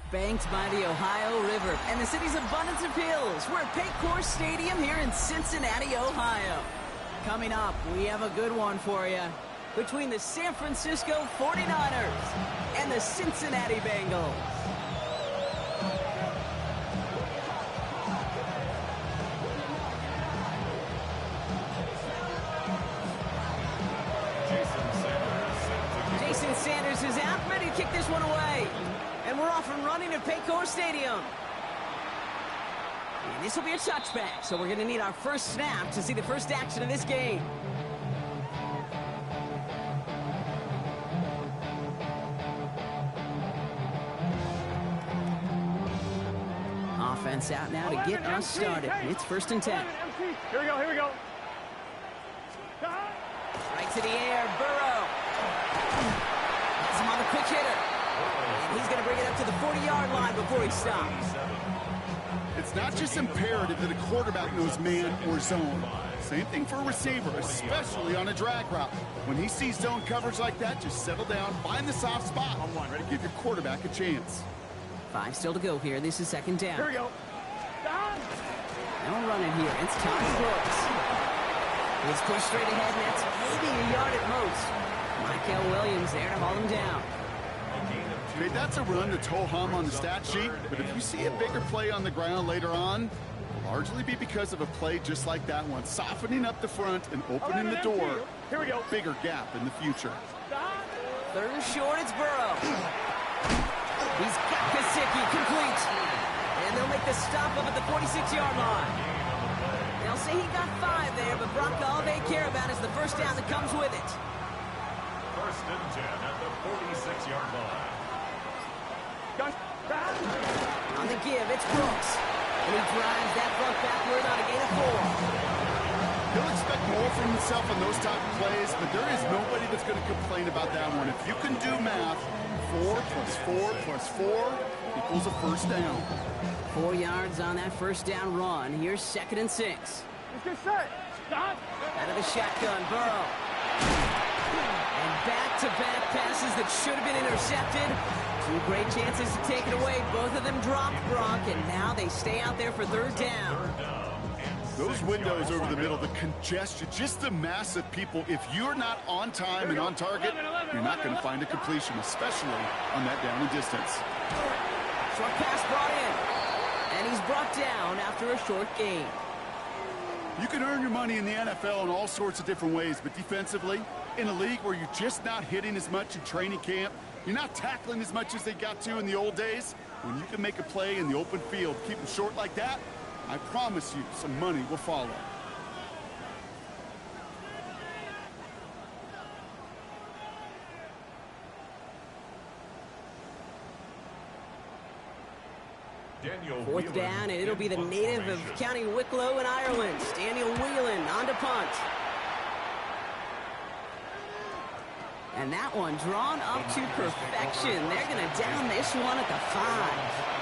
Banked by the Ohio River and the city's abundance of hills. We're at Paycor Stadium here in Cincinnati, Ohio. Coming up, we have a good one for you. Between the San Francisco 49ers and the Cincinnati Bengals. Jason Sanders is out, ready to kick this one away. And we're off and running at Paycor Stadium. And this will be a touchback, so we're going to need our first snap to see the first action of this game. Offense out now to get us started. It's 1st and 10. Here we go, here we go. Right to the air, Burrow. Has him on the quick hitter. And he's going to bring it up to the 40-yard line before he stops. It's not just imperative that a quarterback knows man or zone. Same thing for a receiver, especially on a drag route. When he sees zone coverage like that, just settle down, find the soft spot. Give your quarterback a chance. 5 still to go here. This is 2nd down. Here we go. Now running here. It's Tommy Brooks. He's pushed straight ahead, and that's maybe a yard at most. Michael Williams there to haul him down. Okay, that's a run that's ho-hum on the stat sheet, but if you see a bigger play on the ground later on, it'll largely be because of a play just like that one, softening up the front and opening the door. Here we go. Bigger gap in the future. 3rd and short, it's Burrow. He's got Gesicki complete. And they'll make the stop up at the 46-yard line. They'll say he got 5 there, but Brock, all they care about is the first down that comes with it. 1st and 10 at the 46-yard line. On the give, it's Brooks. And he drives that front backward on a gain of 4. He'll expect more from himself on those type of plays, but there is nobody that's going to complain about that one. If you can do math, 4 plus 4 plus 4 equals a first down. 4 yards on that first down run. Here's 2nd and 6. Let's get set. Stop. Out of the shotgun, Burrow. And back-to-back passes that should have been intercepted. 2 great chances to take it away. Both of them dropped, Brock, and now they stay out there for 3rd down. Those windows over the middle, the congestion, just the mass of people. If you're not on time and on target, you're not going to find a completion, especially on that down and distance. Short pass brought in. And he's brought down after a short gain. You can earn your money in the NFL in all sorts of different ways, but defensively, in a league where you're just not hitting as much in training camp, you're not tackling as much as they got to in the old days, when you can make a play in the open field, keep them short like that, I promise you some money will follow. Daniel 4th down, and it'll be the native of County Wicklow in Ireland, Daniel Whelan, on to punt. And that one drawn up to perfection. They're going to down this one at the 5.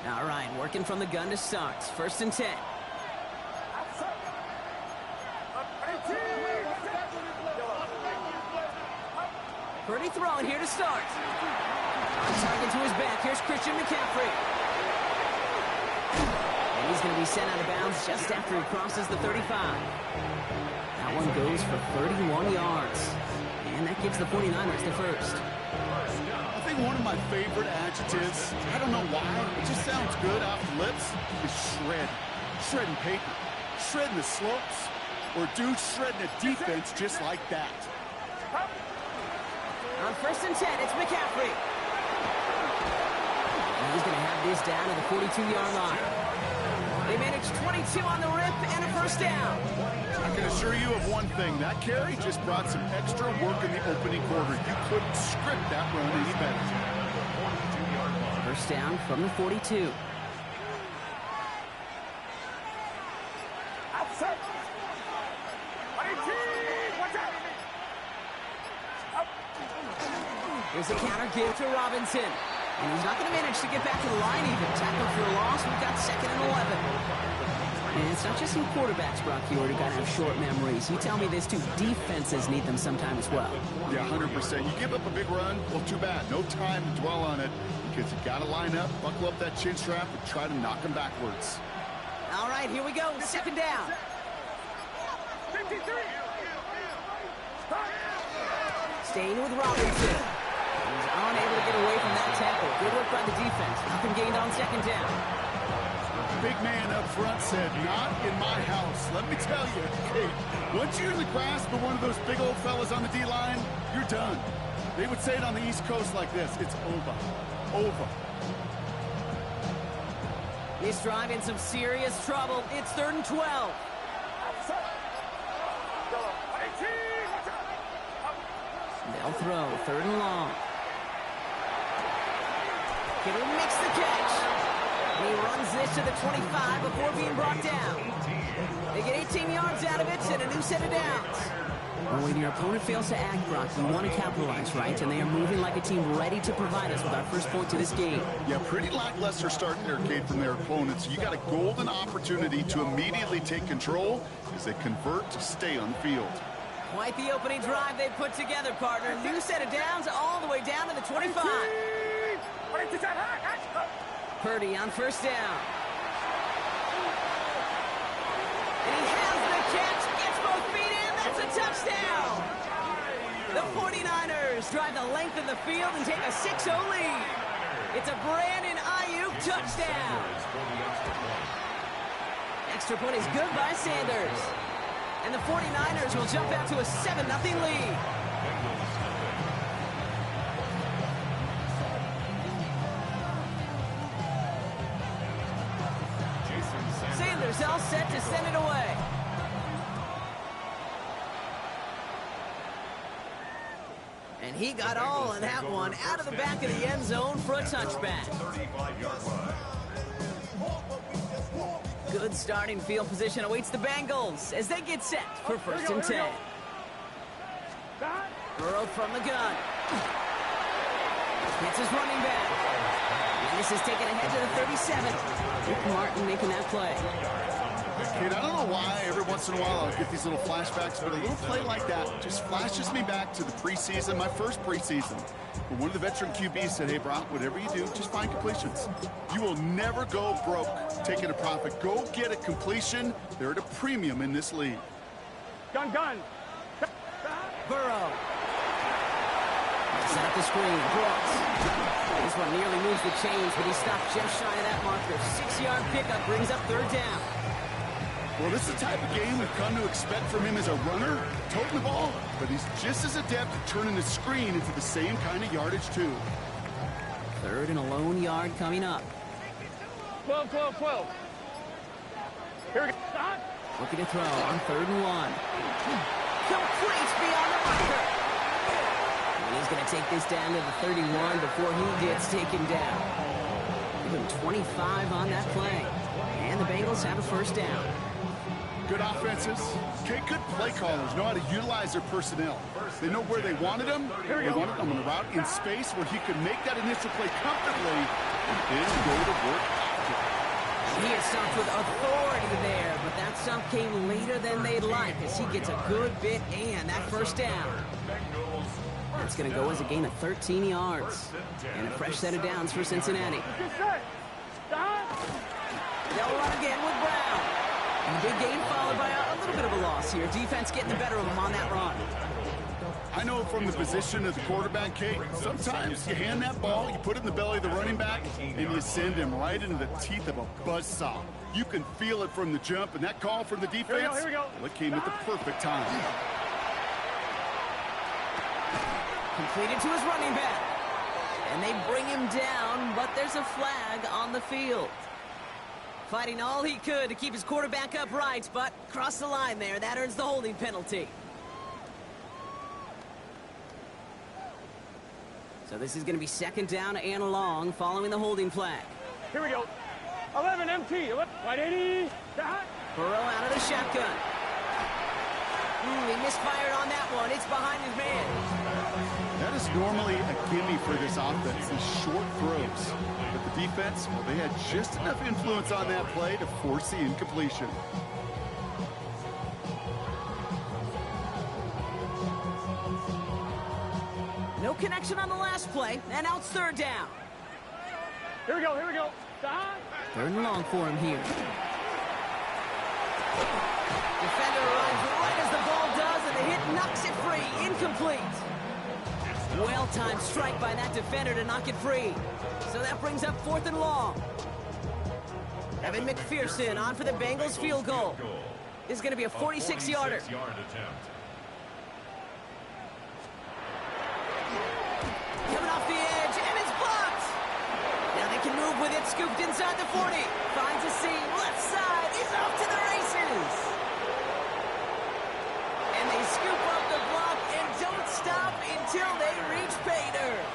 All right, working from the gun to start. 1st and 10. Pretty throwing here to start. On target to his back. Here's Christian McCaffrey. And he's going to be sent out of bounds just after he crosses the 35. That one goes for 31 yards. And that gives the 49ers the first. I think one of my favorite adjectives, I don't know why, it just sounds good off the lips, is shred. Shredding paper, shredding the slopes, or dude shredding a defense just like that. On 1st and 10, it's McCaffrey. And he's going to have this down to the 42-yard line. They managed 22 on the rip and a first down. I can assure you of one thing. That carry just brought some extra work in the opening quarter. You couldn't script that run any better. First down from the 42. Outside. 18. Watch out. Here's a counter give to Robinson. And he's not going to manage to get back to the line even. Tackle for a loss. We've got 2nd and 11. And it's not just some quarterbacks, Brock Huard, who got to have short memories. You tell me this too. Defenses need them sometime as well. Yeah, 100%. You give up a big run, well, too bad. No time to dwell on it because you got to line up, buckle up that chin strap, and try to knock them backwards. All right, here we go. 2nd down. 53. Staying with Robinson. He's unable to get away from that tackle. Good work by the defense. Nothing gained on 2nd down. Big man up front said, not in my house. Let me tell you, hey, once you're in the grasp of one of those big old fellas on the D-line, you're done. They would say it on the East Coast like this, it's over. Over. This drive in some serious trouble. It's 3rd and 12. They'll throw 3rd and long. Kittle makes the catch. And he runs this to the 25 before being brought down. They get 18 yards out of it and a new set of downs. Well, when your opponent fails to act, Brock, you want to capitalize, right? And they are moving like a team ready to provide us with our first point to this game. Yeah, pretty lackluster start there, Kate, from their opponents. You got a golden opportunity to immediately take control as they convert to stay on the field. Quite the opening drive they put together, partner. New set of downs all the way down to the 25. Purdy on 1st down. And he has the catch, gets both feet in, that's a touchdown! The 49ers drive the length of the field and take a 6-0 lead. It's a Brandon Ayuk touchdown. Extra point is good by Sanders. And the 49ers will jump out to a 7-0 lead. Sanders all set to send it away. And he got all of that one out of the back of the end zone for a touchback. Good starting field position awaits the Bengals as they get set for 1st and 10. Burrow from the gun. Hits his running back. And this is taken ahead to the 37. Rick Martin making that play. Kate, I don't know why every once in a while I'll get these little flashbacks, but a little play like that just flashes me back to the preseason, my first preseason. But one of the veteran QBs said, hey, Brock, whatever you do, just find completions. You will never go broke taking a profit. Go get a completion. They're at a premium in this league. Gun. Burrow. Set up the screen. Brooks. This one nearly moves the chains, but he stopped just shy of that marker. 6-yard pickup brings up 3rd down. Well, this is the type of game we've come to expect from him as a runner, toting the ball, but he's just as adept at turning the screen into the same kind of yardage, too. 3rd and a lone yard coming up. 12. Here we go. Looking to throw on 3rd and 1. Complete beyond the marker. And he's going to take this down to the 31 before he gets taken down. Give him 25 on that play. And the Bengals have a 1st down. Good offenses. Okay, good play callers know how to utilize their personnel. They know where they wanted them. They wanted them on the route in space where he could make that initial play comfortably and then go to work. He is stopped with authority there, but that stop came later than they'd like as he gets a good bit and that 1st down. That's going to go as a gain of 13 yards. And a fresh set of downs for Cincinnati. They'll run again with Brown. And a big gain followed by a little bit of a loss here. Defense getting the better of them on that run. I know from the position of the quarterback, Kate, sometimes you hand that ball, you put it in the belly of the running back, and you send him right into the teeth of a buzzsaw. You can feel it from the jump, and that call from the defense, Here we go. well, it came at the perfect time. Completed to his running back. And they bring him down, but there's a flag on the field. Fighting all he could to keep his quarterback upright, but crossed the line there. That earns the holding penalty. So this is going to be second down and long following the holding flag. Here we go. 11 MT. 180. Burrow out of the shotgun. He misfired on that one. It's behind his man. That is normally a gimme for this offense, these short throws. But the defense, well, they had just enough influence on that play to force the incompletion. No connection on the last play, and now it's third down. Here we go. Here we go. Third and long for him here. Defender runs right as the ball does, and the hit knocks it free. Incomplete. Well-timed strike by that defender to knock it free. So that brings up fourth and long. Evan McPherson on for the Bengals field goal. This is going to be a 46-yarder. Coming off the edge, and it's blocked. Now they can move with it, scooped inside the 40. Finds a seam, left side, he's off to the races. And they scoop up the block and don't stop until they reach pay dirt.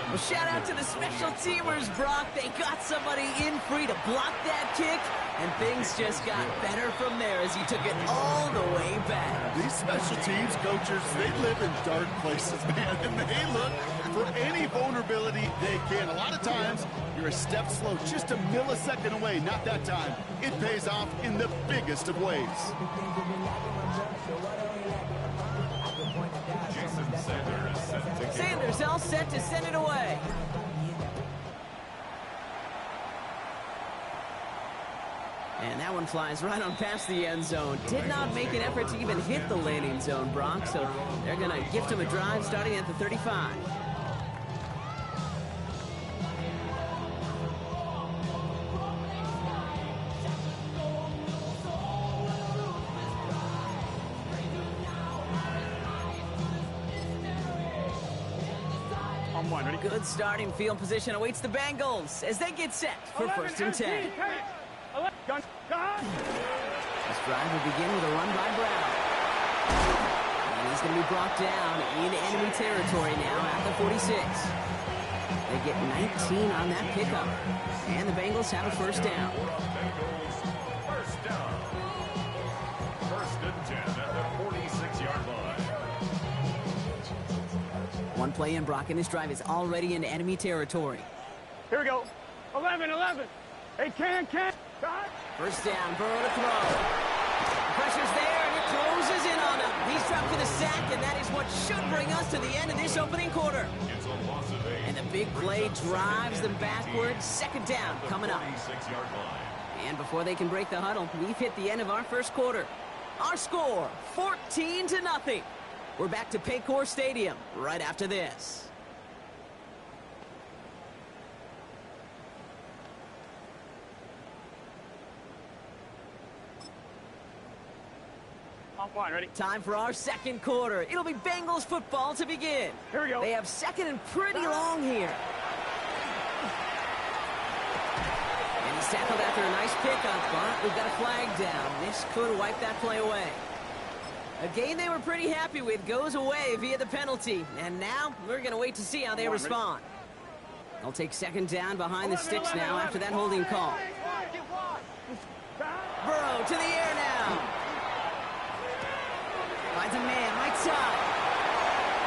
Well, shout out to the special teamers, Brock. They got somebody in free to block that kick, and things just got better from there as he took it all the way back. These special teams coaches, they live in dark places, man, and they look for any vulnerability they can. A lot of times, you're a step slow, just a millisecond away. Not that time. It pays off in the biggest of ways. Sanders all set to send it away. And that one flies right on past the end zone. Did not make an effort to even hit the landing zone, Brock, so they're going to gift him a drive starting at the 35. Good starting field position awaits the Bengals as they get set for first and 10. This drive will begin with a run by Brown. And he's going to be brought down in enemy territory now at the 46. They get 19 on that pickup. And the Bengals have a first down. First down. First and 10 at the 46-yard line. One play in, Brock, and this drive is already into enemy territory. Here we go. 11. Hey, can. First down, Burrow to throw. The pressure's there, and it closes in on him. He's dropped to the sack, and that is what should bring us to the end of this opening quarter. It's a loss of 8. And the big play drives them backwards. Second down coming up. 46-yard line. And before they can break the huddle, we've hit the end of our first quarter. Our score, 14-0. We're back to Paycor Stadium right after this. On point, ready? Time for our second quarter. It'll be Bengals football to begin. Here we go. They have second and pretty long here. And he's tackled after a nice pickup, but we've got a flag down. This could wipe that play away. A game they were pretty happy with goes away via the penalty. And now we're going to wait to see how they respond. They'll take second down behind the sticks now after that holding call. Burrow to the air now. Finds a man right side.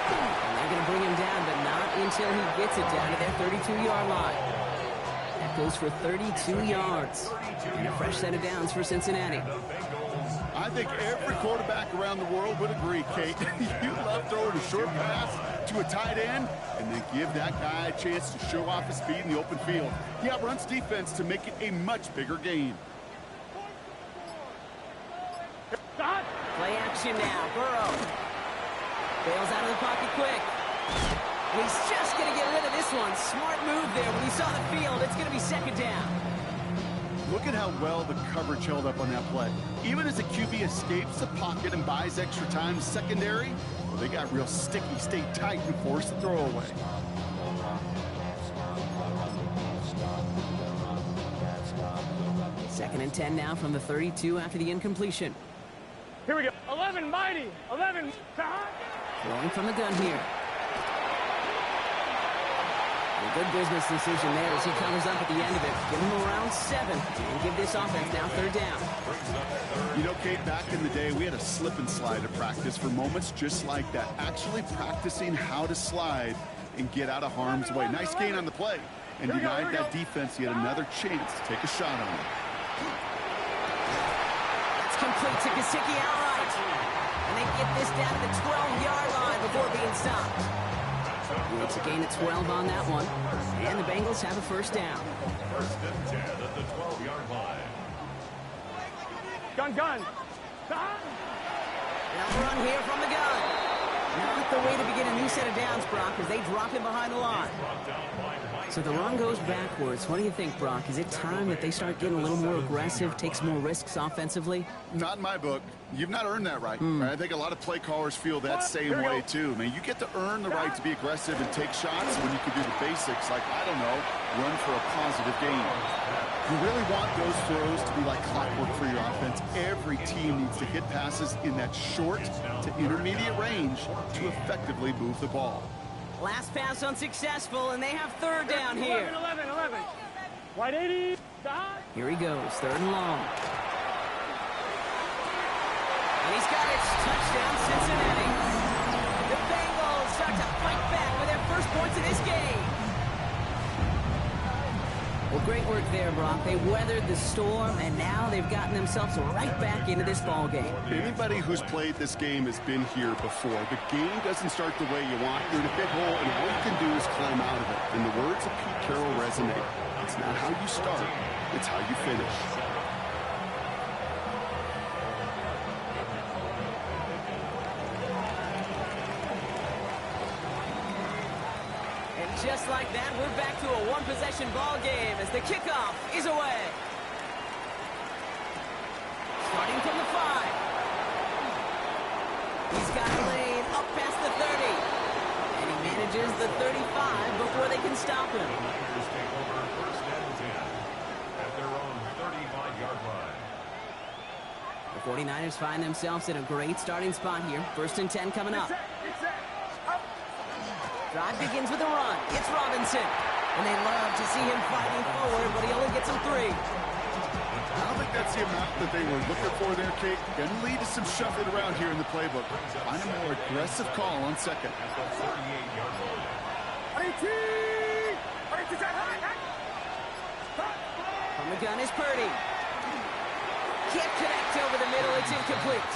And they're going to bring him down, but not until he gets it down to their 32-yard line. That goes for 32 yards. And a fresh set of downs for Cincinnati. I think every quarterback around the world would agree, Kate. You love throwing a short pass to a tight end and then give that guy a chance to show off his speed in the open field. He outruns defense to make it a much bigger game. action now. Burrow bails out of the pocket quick. And he's just going to get rid of this one. Smart move there. When he saw the field, it's going to be second down. Look at how well the coverage held up on that play. Even as the QB escapes the pocket and buys extra time secondary, well, they got real sticky, stayed tight, and forced the throw away. Second and 10 now from the 32 after the incompletion. Here we go. 11, mighty. 11. Throwing from the gun here. A good business decision there as he covers up at the end of it. Give him around 7 and give this offense now third down. You know, Kate, back in the day, we had a slip and slide at practice for moments just like that. Actually practicing how to slide and get out of harm's way. Nice gain on the play. And denied that defense yet another chance to take a shot on him. It's complete to Gesicki outright. And they get this down to the 12-yard line before being stopped. Makes a gain at 12 on that one. And the Bengals have a first down. First and 10 at the 12-yard line. Gun. Now run here from the gun. Not the way to begin a new set of downs, Brock, as they drop him behind the line. So the run goes backwards. What do you think, Brock? Is it time that they start getting a little more aggressive, take some more risks offensively? Not in my book. You've not earned that right. I think a lot of play callers feel that same way, too. I mean, you get to earn the right to be aggressive and take shots when you can do the basics, like, I don't know, run for a positive gain. You really want those throws to be like clockwork for your offense. Every team needs to hit passes in that short to intermediate range to effectively move the ball. Last pass unsuccessful, and they have third down here. 11. Wide 80. Here he goes, third and long. And he's got it. Touchdown, Cincinnati. The Bengals start to fight back with their first points of this game. Well, great work there, Brock. They weathered the storm, and now they've gotten themselves right back into this ball game. Anybody who's played this game has been here before. The game doesn't start the way you want. You're in a big hole, and all you can do is climb out of it. And the words of Pete Carroll resonate. It's not how you start, it's how you finish. Just like that, we're back to a one-possession ball game as the kickoff is away. Starting from the 5. He's got a lane up past the 30. And he manages the 35 before they can stop him. Packers take over first and 10 at their own 35-yard line. The 49ers find themselves in a great starting spot here. First and 10 coming up. Drive begins with a run. It's Robinson. And they love to see him fighting forward, but he only gets him 3. I don't think that's the amount that they were looking for there, Kate. Going to lead to some shuffling around here in the playbook. Find a more aggressive call on second. At the 38-yard line. From the gun is Purdy. Can't connect over the middle. It's incomplete.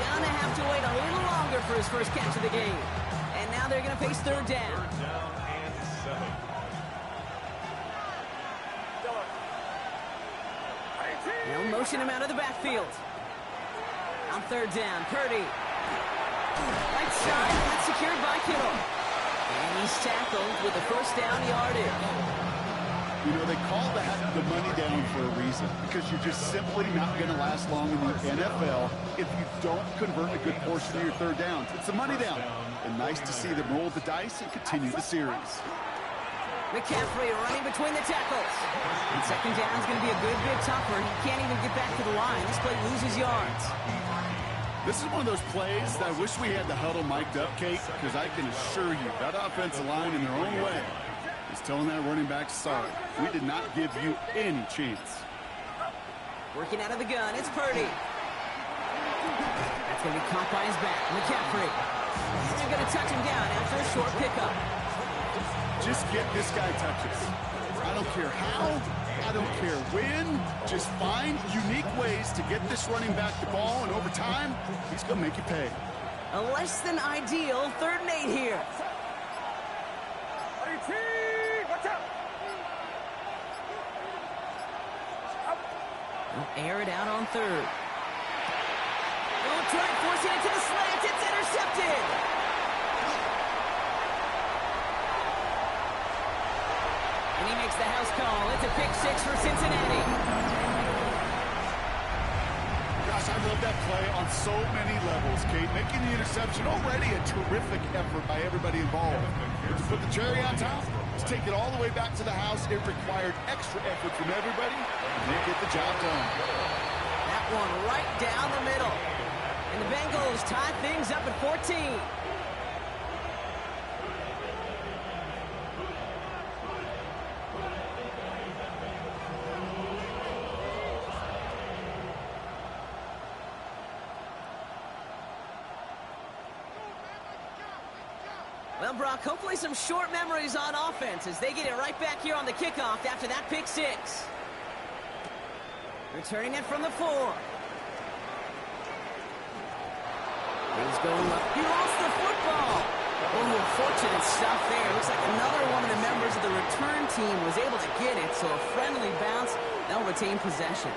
Gonna have to wait a little longer for his first catch of the game. And now they're going to face third down. Third down and 7. They'll motion him out of the backfield. On third down, Purdy. Right side, and that's secured by Kittle. And he's tackled with the first down yardage. You know, they call that the money down for a reason, because you're just simply not going to last long in the NFL if you don't convert a good portion of your third downs. It's a money down. And nice to see them roll the dice and continue the series. McCaffrey running between the tackles. And second down is going to be a good bit tougher. He can't even get back to the line. This play loses yards. This is one of those plays that I wish we had the huddle mic'd up, Kate, because I can assure you that offensive line in their own way is telling that running back, sorry, we did not give you any chance. Working out of the gun, it's Purdy. That's going to be caught by his back. McCaffrey. They're going to touch him down after a short pickup. Just get this guy touches. I don't care how, I don't care when. Just find unique ways to get this running back the ball, and over time, he's going to make you pay. A less than ideal 3rd and 8 here. They'll air it out on 3rd. Left right, forcing it to the slant. It's intercepted. And he makes the house call. It's a pick six for Cincinnati. Gosh, I love that play on so many levels, Kate. Making the interception, already a terrific effort by everybody involved. But to put the cherry on top, to take it all the way back to the house, it required extra effort from everybody, and they get the job done. That one right down the middle. And the Bengals tie things up at 14. Well, Brock, hopefully some short memories on offense as they get it right back here on the kickoff after that pick six. Returning it from the 4. He's going up. He lost the football. Oh, fortunate stuff there. Looks like another one of the members of the return team was able to get it, so a friendly bounce. They'll retain possession.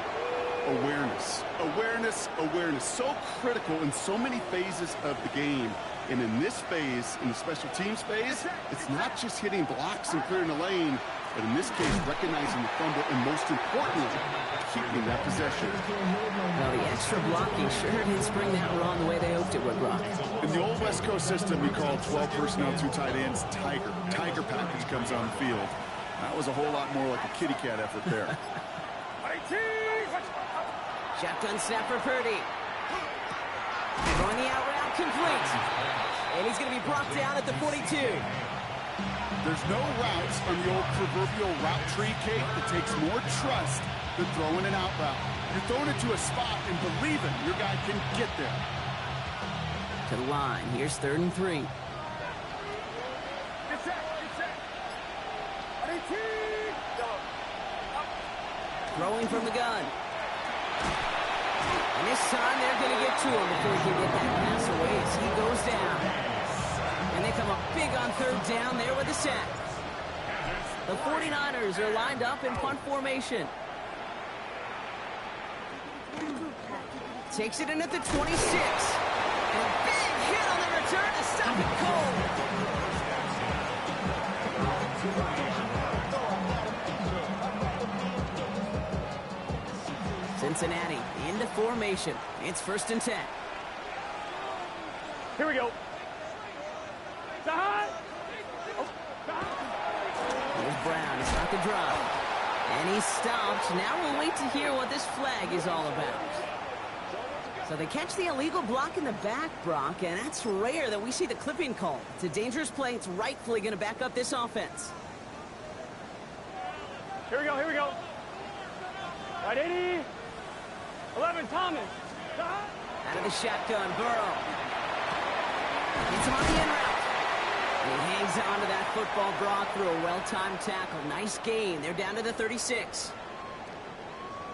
Awareness, awareness, awareness. So critical in so many phases of the game. And in this phase, in the special teams phase, it's not just hitting blocks and clearing the lane, but in this case, recognizing the fumble and, most importantly, keeping that possession. Well, the extra blocking sure didn't spring that wrong the way they hoped it would, Brock. In the old West Coast system, we call 12 personnel, 2 tight ends, Tiger. Tiger package comes on the field. That was a whole lot more like a kitty cat effort there. Shotgun snap for Purdy. Throwing the out route complete. And he's going to be brought down at the 42. There's no routes on the old proverbial route tree, Kate, that takes more trust than throwing an out route. You're throwing it to a spot and believing your guy can get there. To the line. Here's 3rd and 3. Throwing from the gun. And this time they're going to get to him before he can get that pass away as he goes down. And they come up big on 3rd down there with a sack. The 49ers are lined up in punt formation. Takes it in at the 26. And a big hit on the return to stop it cold. Cincinnati into formation. It's 1st and 10. Here we go. Here's Brown. He's got the drop. And he's stopped. Now we'll wait to hear what this flag is all about. So they catch the illegal block in the back, Brock, and that's rare that we see the clipping call. It's a dangerous play. It's rightfully going to back up this offense. Here we go, here we go. Right 80. 11, Thomas. Out of the shotgun, Burrow. It's on the in route. And he hangs on to that football, Brock, through a well-timed tackle. Nice gain. They're down to the 36.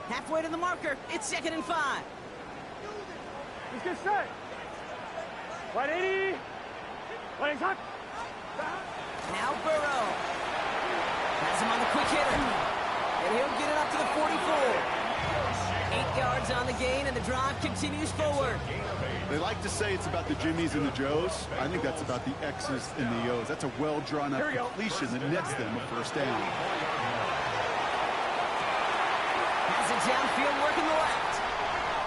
Halfway to the marker. It's 2nd and 5. Let's get set. Right 80. Right hot. Now Burrow. Has him on the quick hitter. And he'll get it up to the 44. 8 yards on the gain, and the drive continues forward. They like to say it's about the Jimmies and the Joes. I think that's about the X's and the O's. That's a well-drawn-up completion that nets them a 1st down. Has it downfield, working the left.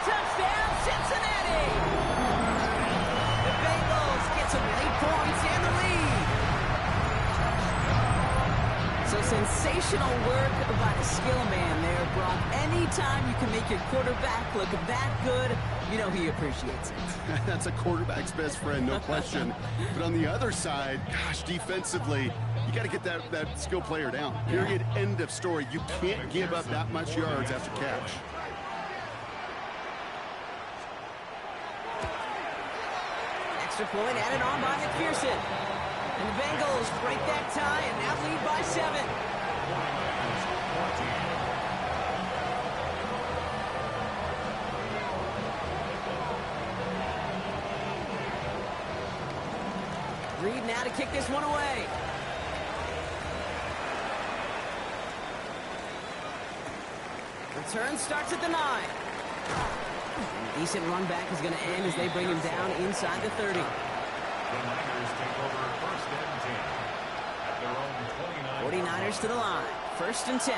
Touchdown, Cincinnati! The Bengals get some late points and the lead. So sensational work by the skill man there, Brock. Anytime you can make your quarterback look that good, you know he appreciates it. That's a quarterback's best friend, no question. But on the other side, gosh, defensively, you got to get that skill player down. Period. End of story. You can't give up that much yards after catch. Extra point added on by McPherson. And the Bengals break that tie and now lead by 7. Reed now to kick this one away. Return starts at the 9. Decent run back is going to end as they bring him down inside the 30. The Niners take over first and 10 at their own 29. 49ers to the line. First and 10.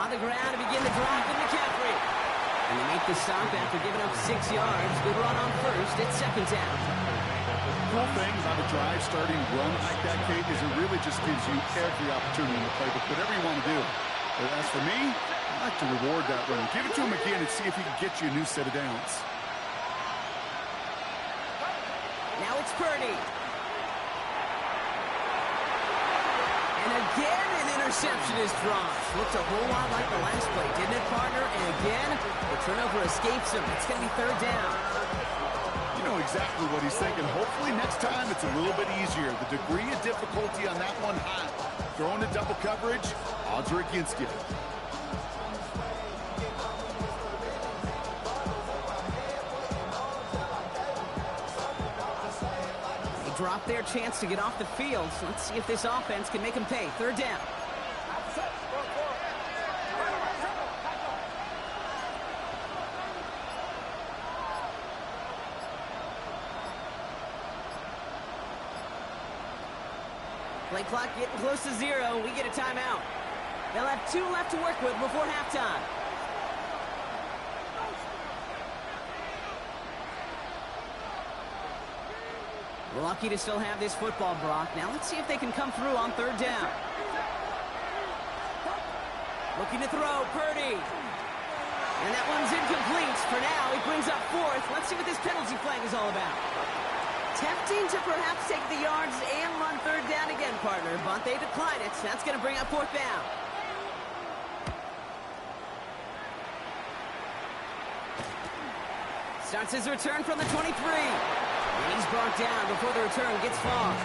On the ground to begin the drive with McCaffrey. And they make the stop after giving up 6 yards. Good run on first. It's second down. The cool thing about a drive starting run like that, Kate, is it really just gives you every opportunity in the playbook, whatever you want to do. But as for me, I like to reward that run. Give it to him again and see if he can get you a new set of downs. Now it's Purdy. And again, an interception is dropped. Looked a whole lot like the last play, didn't it, partner? And again, the turnover escapes him. It's going to be third down. You know exactly what he's thinking. Hopefully next time it's a little bit easier. The degree of difficulty on that one high. Throwing a double coverage, odds are against you. They drop their chance to get off the field. So let's see if this offense can make them pay. Third down. Play clock getting close to 0. We get a timeout. They'll have 2 left to work with before halftime. Lucky to still have this football, Brock. Now let's see if they can come through on third down. Looking to throw, Purdy. And that one's incomplete. For now, he brings up 4th. Let's see what this penalty flag is all about. Tempting to perhaps take the yards and run third down again, partner, but they decline it. That's going to bring up 4th down. Starts his return from the 23. And he's brought down before the return gets far.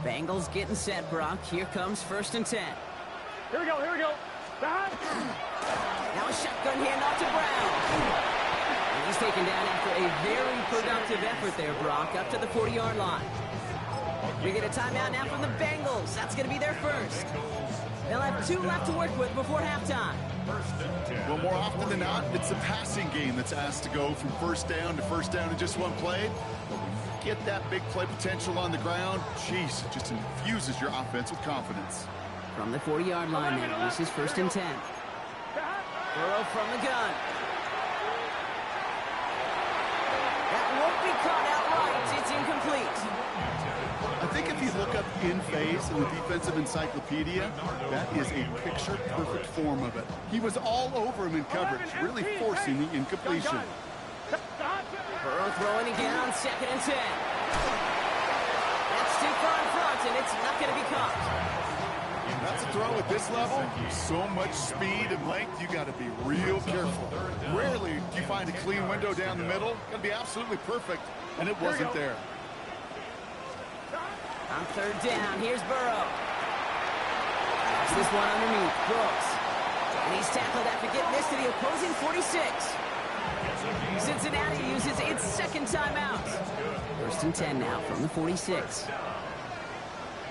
Bengals getting set, Brock. Here comes first and 10. Here we go, here we go. Now a shotgun handoff to Brown. And he's taken down after a very productive effort there, Brock, up to the 40-yard line. We get a timeout now from the Bengals. That's going to be their first. They'll have 2 left to work with before halftime. Well, more often than not, it's the passing game that's asked to go from first down to first down in just one play. But when you get that big play potential on the ground, geez, it just infuses your offense with confidence. From the 40-yard line now, this is first and 10. Burrow from the gun. That won't be caught outright. It's incomplete. I think if you look up in phase in the defensive encyclopedia, that is a picture-perfect form of it. He was all over him in coverage, really forcing the incompletion. Burrow throwing again on second and 10. That's too far in front, and it's not going to be caught. That's a throw at this level. So much speed and length, you got to be real careful. Rarely do you find a clean window down the middle. Got to be absolutely perfect, and it wasn't there. On third down, here's Burrow. That's this one underneath, Brooks. And he's tackled after getting this to the opposing 46. Cincinnati uses its second timeout. First and 10 now from the 46.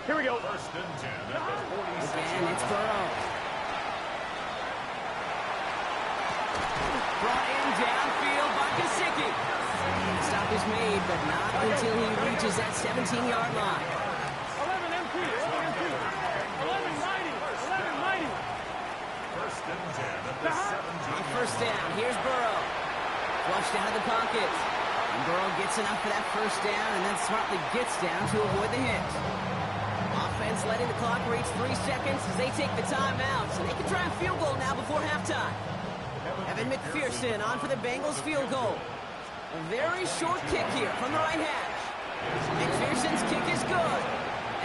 Here we go. First and 10 at the 46. Again, it's Burrow. Brought in downfield by Gesicki. Stop is made, but not until he reaches that 17-yard line. 11 MP, 11 MP, 1190, 1190. First and 10 at the 17. On first down, here's Burrow. Flushed out of the pocket. And Burrow gets enough for that first down and then smartly gets down to avoid the hit. Offense letting the clock reach 3 seconds as they take the timeout. So they can try a field goal now before halftime. Evan McPherson on for the Bengals field goal. A very short kick here from the right hash. McPherson's kick is good.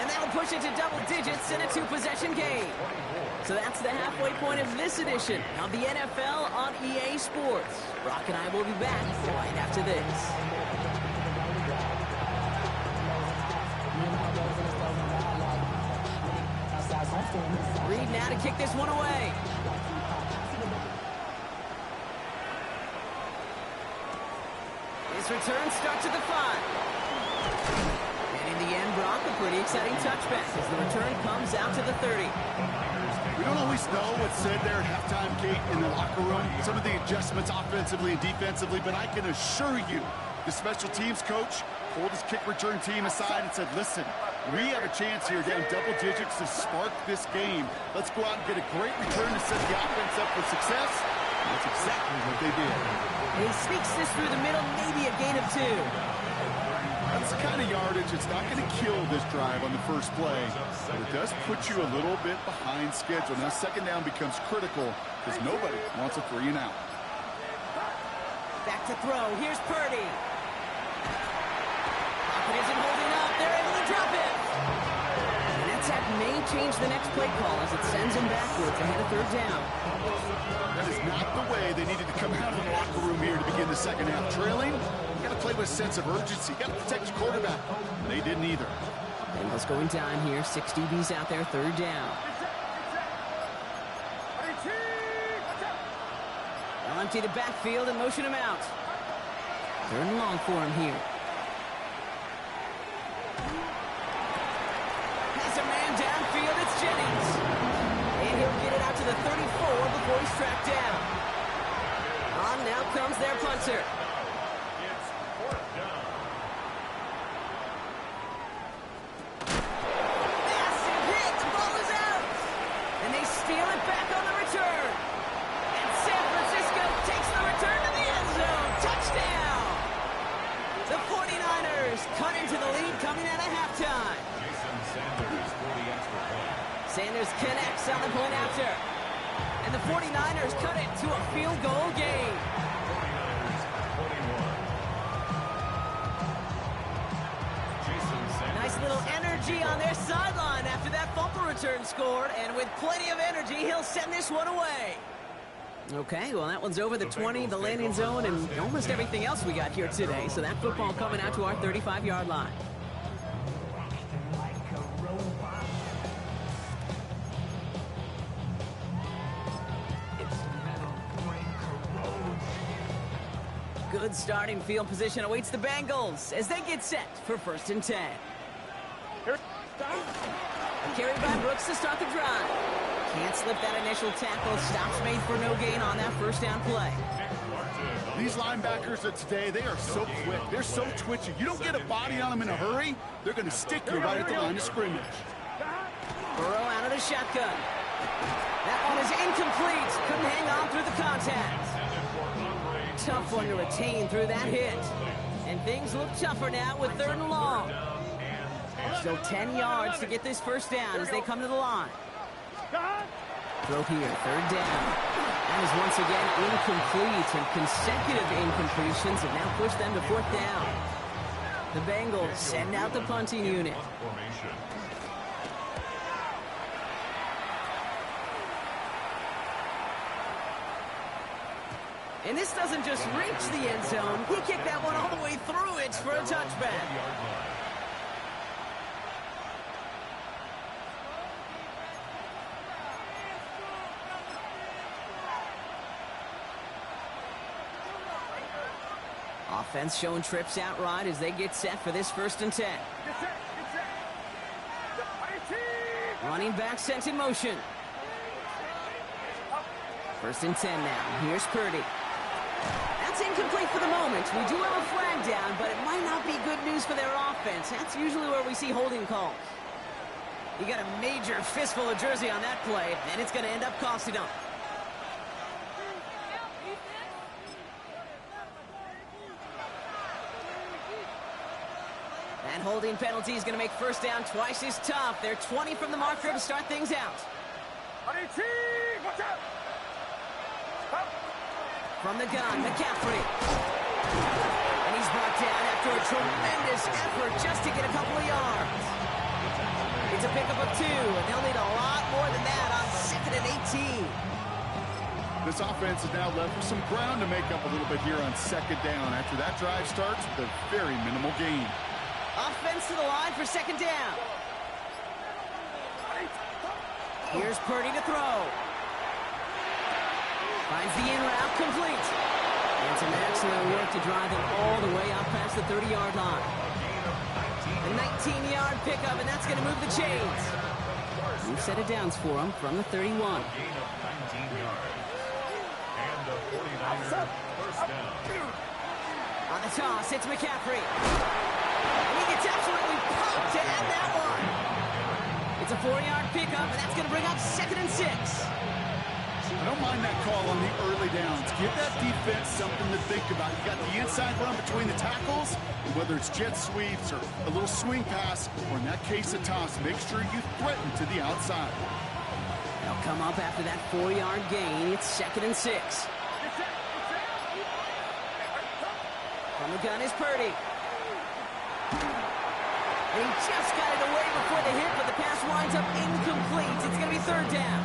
And that'll push it to double digits in a 2-possession game. So that's the halfway point of this edition of the NFL on EA Sports. Brock and I will be back right after this. Reed now to kick this one away. His return starts at the 5. And in the end, Brock, a pretty exciting touchback as the return comes out to the 30. We don't always know what's said there at halftime, Kate, in the locker room. Some of the adjustments offensively and defensively, but I can assure you the special teams coach pulled his kick return team aside and said, listen, we have a chance here down double digits to spark this game. Let's go out and get a great return to set the offense up for success. And that's exactly what they did. He sneaks this through the middle, maybe a gain of 2. That's the kind of yardage it's not going to kill this drive on the first play, but it does put you a little bit behind schedule. Now second down becomes critical because nobody wants a 3 and out. Back to throw. Here's Purdy. Pocket isn't holding up. They're able to drop it. And that tap may change the next play call as it sends him backwards ahead of third down. That is not the way they needed to come out of the locker room here to begin the second half. Trailing, you got to play with a sense of urgency. You got to protect your quarterback. They didn't either. Bengals going down here. 6 DBs out there. Third down. They'll empty the backfield and motion him out. Third and long for him here. Has a man downfield. It's Jennings. And he'll get it out to the 34 before he's tracked down. On now comes their punter. It's fourth down. Massive hit. The ball is out. And they steal it back on the return. And San Francisco takes the return to the end zone. Touchdown. The 49ers cut into the lead coming out of halftime. Jason Sanders for the extra point. Sanders connects on the point after. And the 49ers cut it to a field goal game. 49ers 21. Jason Sanders. Nice little energy on their sideline after that fumble return scored. And with plenty of energy, he'll send this one away. Okay, well, that one's over the 20, the landing zone, and almost everything else we got here today. So that football coming out to our 35-yard line. Good starting field position awaits the Bengals as they get set for 1st and 10. Carried by Brooks to start the drive. Can't slip that initial tackle. Stops made for no gain on that first down play. These linebackers of today, they are so quick. They're so twitchy. You don't get a body on them in a hurry, they're going to stick you right at the line of scrimmage. Burrow out of the shotgun. That one is incomplete. Couldn't hang on through the contact. Tough one to retain through that hit. And things look tougher now with 3rd and long. Still 10 yards to get this first down as they come to the line. Throw here, 3rd down. That is once again incomplete, and consecutive incompletions have now pushed them to 4th down. The Bengals send out the punting unit. And this doesn't just reach the end zone. He kicked that one all the way through it for a touchback. Offense showing trips out right as they get set for this 1st and 10. Running back sent in motion. 1st and 10 now. Here's Purdy. That's incomplete for the moment. We do have a flag down, but it might not be good news for their offense. That's usually where we see holding calls. You got a major fistful of jersey on that play, and it's going to end up costing them. That holding penalty is going to make 1st down twice as tough. They're 20 from the marker to start things out. From the gun, McCaffrey. And he's brought down after a tremendous effort just to get a couple of yards. It's a pickup of 2, and they'll need a lot more than that on 2nd and 18. This offense is now left with some ground to make up a little bit here on 2nd down after that drive starts with a very minimal gain. Offense to the line for 2nd down. Here's Purdy to throw. Finds the in route, complete. And some excellent work to drive him all the way out past the 30-yard line. A 19-yard pickup, and that's going to move the chains. New set of downs for him from the 31. Gain of 19 yards. And the 49er first down. On the toss, it's McCaffrey. And he gets absolutely pumped to add that one. It's a 4-yard pickup, and that's going to bring up 2nd and 6. I don't mind that call on the early downs. Give that defense something to think about. You got the inside run between the tackles, and whether it's jet sweeps or a little swing pass, or in that case a toss, make sure you threaten to the outside. They'll come up after that 4-yard gain. It's 2nd and 6. From the gun is Purdy. And he just got it away before the hit, but the pass winds up incomplete. It's going to be 3rd down.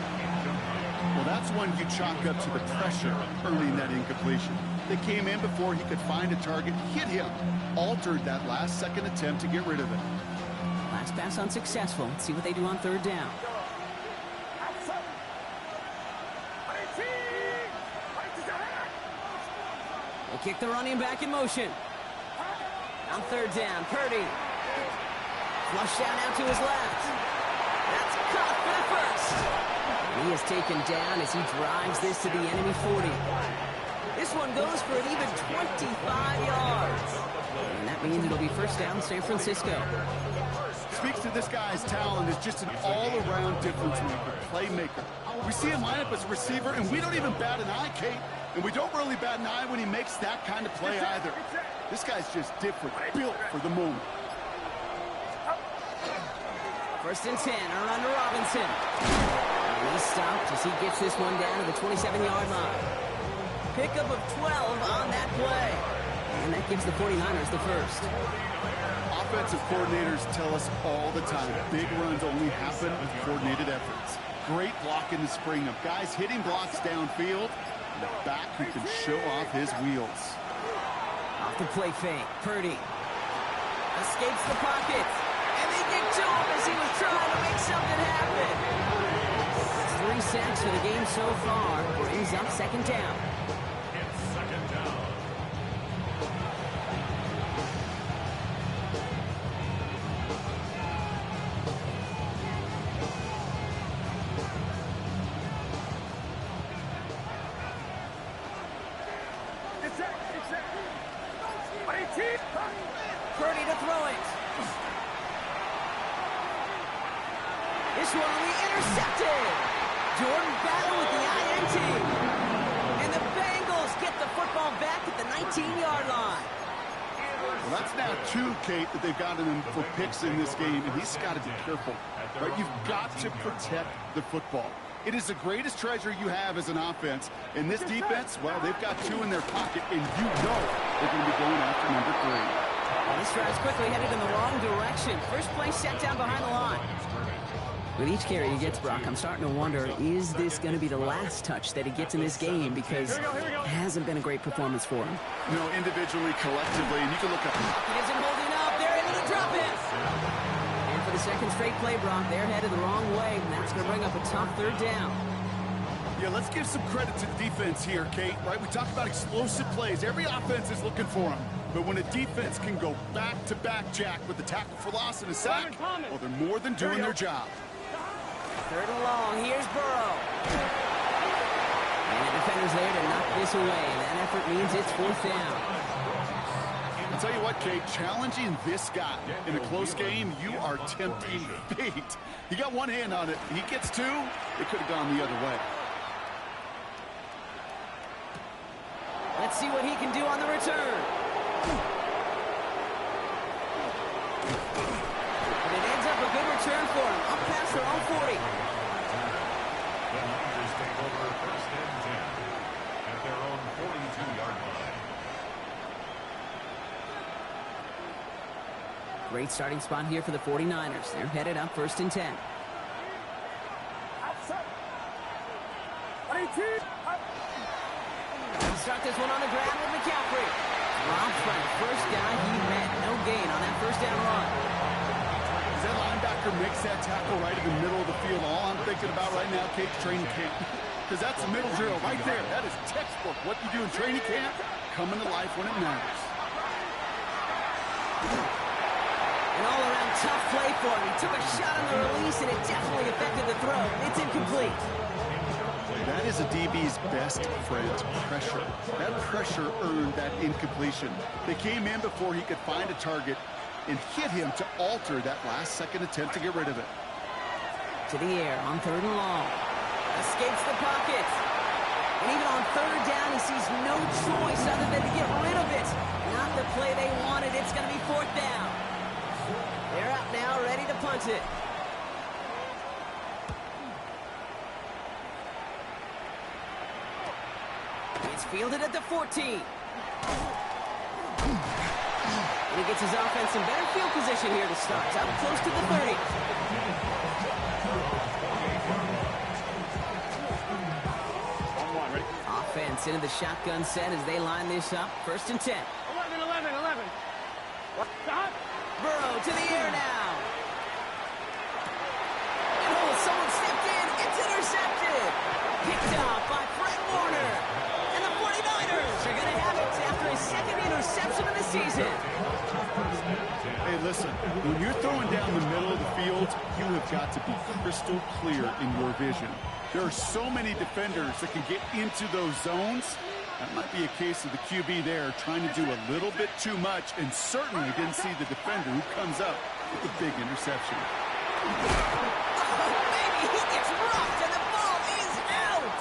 Well, that's one you chalk up to the pressure earning that incompletion. They came in before he could find a target, hit him, altered that last-second attempt to get rid of it. Last pass unsuccessful. Let's see what they do on 3rd down. They kick the running back in motion. On 3rd down, Purdy. Flush down out to his left. That's caught for the first. He is taken down as he drives this to the enemy 40. This one goes for an even 25 yards. And that means it'll be 1st down San Francisco. Speaks to this guy's talent as just an all-around difference maker, playmaker. We see him line up as a receiver, and we don't even bat an eye, Kate. And we don't really bat an eye when he makes that kind of play either. This guy's just different, built for the moment. 1st and 10, a run to Robinson. And he's stopped as he gets this one down to the 27-yard line. Pickup of 12 on that play. And that gives the 49ers the first. Offensive coordinators tell us all the time, big runs only happen with coordinated efforts. Great block in the spring of guys hitting blocks downfield, and a back who can show off his wheels. Off the play fake, Purdy escapes the pocket, and they get to him as he was trying to make something happen. That's 3 sacks for the game so far. Brings up 2nd down. It's 2nd down. Purdy to throw it. This one will be intercepted. Jordan Battle with the INT. And the Bengals get the football back at the 19-yard line. Well, that's now 2, Kate, that they've gotten him for picks in this game, and he's got to be careful. Right? You've got to protect the football. It is the greatest treasure you have as an offense. And this defense, well, they've got 2 in their pocket, and you know they're going to be going after number 3. Well, this drive's quickly headed in the wrong direction. First play set down behind the line. With each carry he gets, Brock, I'm starting to wonder, is this going to be the last touch that he gets in this game? Because it hasn't been a great performance for him. You know, individually, collectively, and you can look up. He isn't holding up. They're into the drop it. And for the 2nd straight play, Brock, they're headed the wrong way, and that's going to bring up a tough 3rd down. Yeah, let's give some credit to the defense here, Kate, right? We talk about explosive plays. Every offense is looking for them. But when a defense can go back-to-back, Jack, with the tackle for loss and a sack, well, they're more than doing their job. 3rd and long. Here's Burrow. And the defender's there to knock this away. And that effort means it's 4th down. I'll tell you what, Kate, challenging this guy in a close game, you are tempting fate. He got one hand on it. He gets 2. It could have gone the other way. Let's see what he can do on the return. And it ends up a good return for him. Up past their own 40. The Niners take over 1st and 10 at their own 42-yard line. Great starting spot here for the 49ers. They're headed up 1st and 10. Start this one on the ground with McCaffrey. Drops by the first guy he met. No gain on that 1st down run. As that linebacker makes that tackle right in the middle of the field, all I'm thinking thinking about right now, Kate, training camp. Because that's a middle drill right there. That is textbook. What you do in training camp, coming to life when it matters. An all-around tough play for him. He took a shot on the release, and it definitely affected the throw. It's incomplete. That is a DB's best friend, pressure. That pressure earned that incompletion. They came in before he could find a target and hit him to alter that last-second attempt to get rid of it. To the air on 3rd and long. Escapes the pocket. And even on 3rd down, he sees no choice other than to get rid of it. Not the play they wanted. It's going to be 4th down. They're out now, ready to punt it. It's fielded at the 14. And he gets his offense in better field position here to start. It's up close to the 30. Offense into the shotgun set as they line this up. 1st and 10. 11. What? Stop. Burrow to the air now. And someone stepped in. It's intercepted. Picked off by Fred Warner. And the 49ers are going to have it after his 2nd interception of the season. Hey, listen, when you're throwing down the middle of the field, you have got to be crystal clear in your vision. There are so many defenders that can get into those zones. That might be a case of the QB there trying to do a little bit too much and certainly didn't see the defender who comes up with the big interception. Maybe he gets rocked and the ball is out.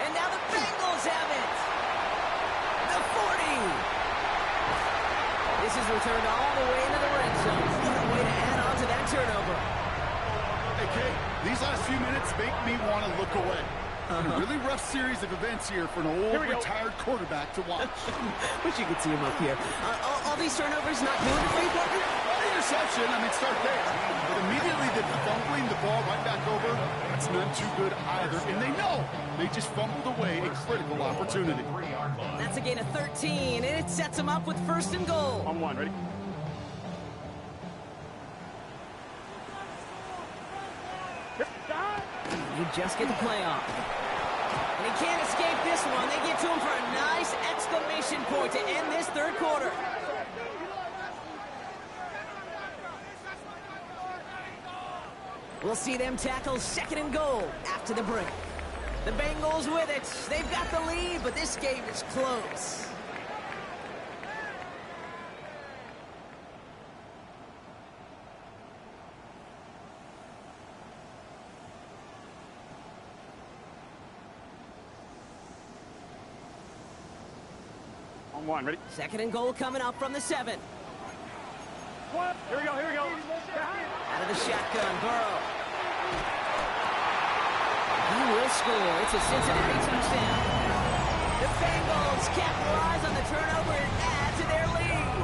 And now the Bengals have it. The 40. This is returned all the way into the red zone. What a way to add on to that turnover. Hey, Kate, these last few minutes make me want to look away. A really rough series of events here for an old retired quarterback to watch. Wish you could see him up here. All these turnovers not doing it for you, partner? Interception, I mean, start there. But immediately the fumbling the ball right back over, that's none too good either. And they know they just fumbled away a critical opportunity. That's a gain of 13, and it sets them up with 1st and goal. On 1, ready? You just get the play off. And he can't escape this one. They get to him for a nice exclamation point to end this 3rd quarter. We'll see them tackle 2nd and goal after the break. The Bengals with it. They've got the lead, but this game is close. On 1, ready? 2nd and goal coming up from the 7. What? Here we go. Out of the shotgun, Burrow. He will score. It's a Cincinnati touchdown. The Bengals capitalize on the turnover and add to their lead.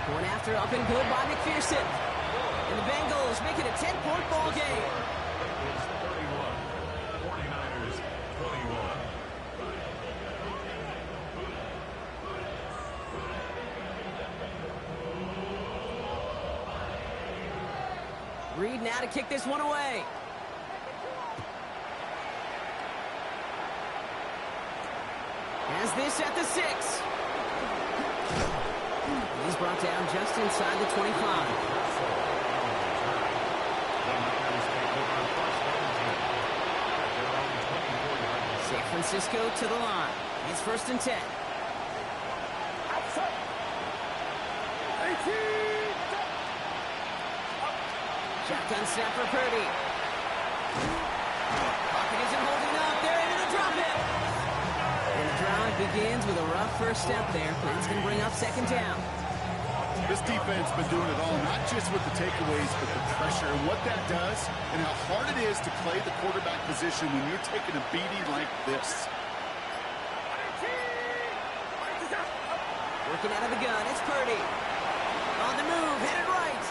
Going after up and good by McPherson. And the Bengals make it a 10-point ball game. It's 31. 49ers 21. Reed now to kick this one away. Has this at the 6. He's brought down just inside the 25. San Francisco to the line. It's 1st and 10. Shotgun snap for Purdy. Pocket isn't holding up. They're able to drop it. And the drive begins with a rough first step there, but it's going to bring up 2nd down. This defense been doing it all, not just with the takeaways, but the pressure and what that does and how hard it is to play the quarterback position when you're taking a beating like this. Working out of the gun, it's Purdy. On the move, headed right.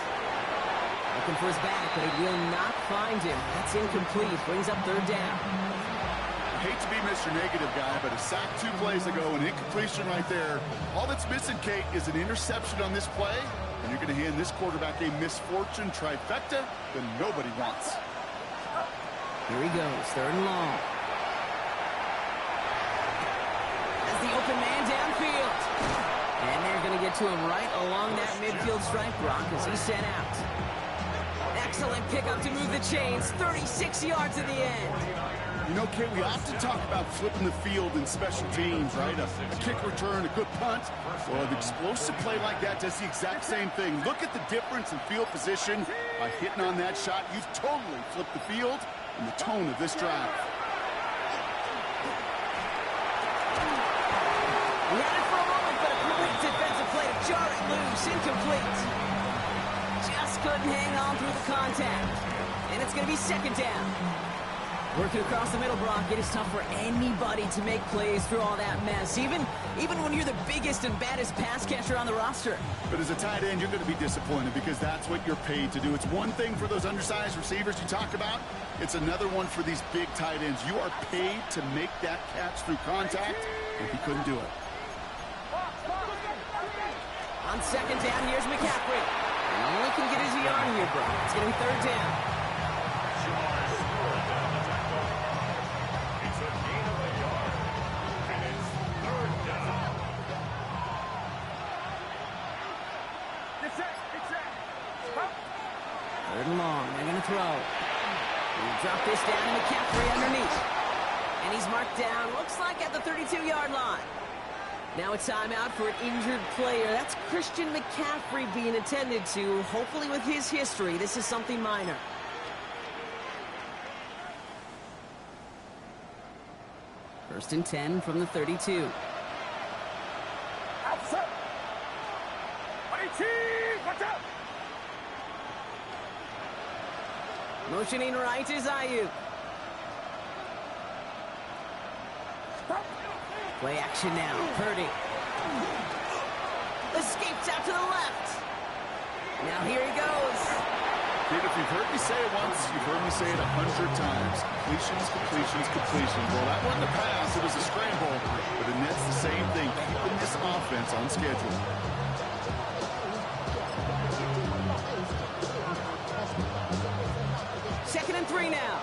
Looking for his back, but he will not find him. That's incomplete. Brings up 3rd down. hate to be Mr. Negative guy, but a sack 2 plays ago, an incompletion right there. All that's missing, Kate, is an interception on this play, and you're going to hand this quarterback a misfortune trifecta that nobody wants. Here he goes, 3rd and long. As the open man downfield. And they're going to get to him right along that midfield stripe, Brock, as he's sent out. Excellent pickup to move the chains, 36 yards at the end. You know, Kate, we often talk about flipping the field in special teams, right? A kick return, a good punt. Well, an explosive play like that does the exact same thing. Look at the difference in field position. By hitting on that shot, you've totally flipped the field and the tone of this drive. He had it for a moment, but a quick defensive play to jar it loose, incomplete. Just couldn't hang on through the contact. And it's going to be 2nd down. Working across the middle, Brock, it is tough for anybody to make plays through all that mess, even when you're the biggest and baddest pass catcher on the roster. But as a tight end, you're going to be disappointed because that's what you're paid to do. It's one thing for those undersized receivers you talk about. It's another one for these big tight ends. You are paid to make that catch through contact, and he couldn't do it. On 2nd down, here's McCaffrey. And only can get his yard here, Brock. It's going to be 3rd down. Third and long. They're going to throw. He'll drop this down to McCaffrey underneath. And he's marked down, looks like at the 32-yard line. Now a timeout for an injured player. That's Christian McCaffrey being attended to. Hopefully with his history, this is something minor. First and 10 from the 32. Outside. 22. Watch out. Motioning right is Ayuk. Play action now. Purdy. Escapes out to the left. Now here he goes. Kid, if you've heard me say it once, you've heard me say it 100 times. Completions, completions, completions. Well, that wasn't a pass. It was a scramble. But the Nets the same thing, keeping this offense on schedule. Second and 3 now.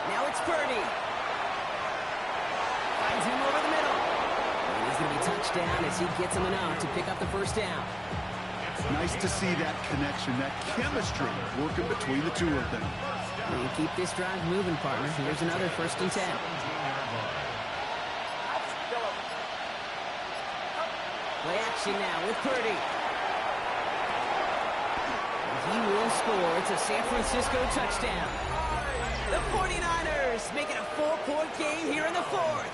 Now it's Purdy. Finds him over the middle. And he's going to be touchdown as he gets him enough to pick up the 1st down. Nice to see that connection, that chemistry working between the two of them. You keep this drive moving, partner. Here's another 1st and 10. Play action now with Purdy. And he will score. It's a San Francisco touchdown. The 49ers make it a 4-point game here in the 4th.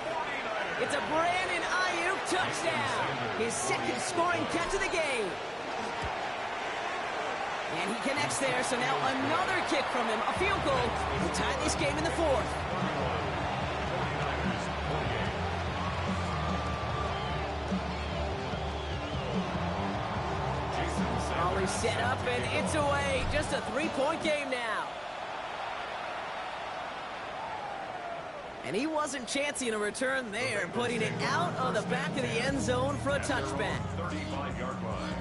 It's a Brandon Ayuk touchdown. His 2nd scoring catch of the game. And he connects there, so now another kick from him. A field goal will tie this game in the 4th. Always set up, and it's away. Just a 3-point game now. And he wasn't chancing a return there, putting it out of the back of the end zone for a touchback. 35-yard line.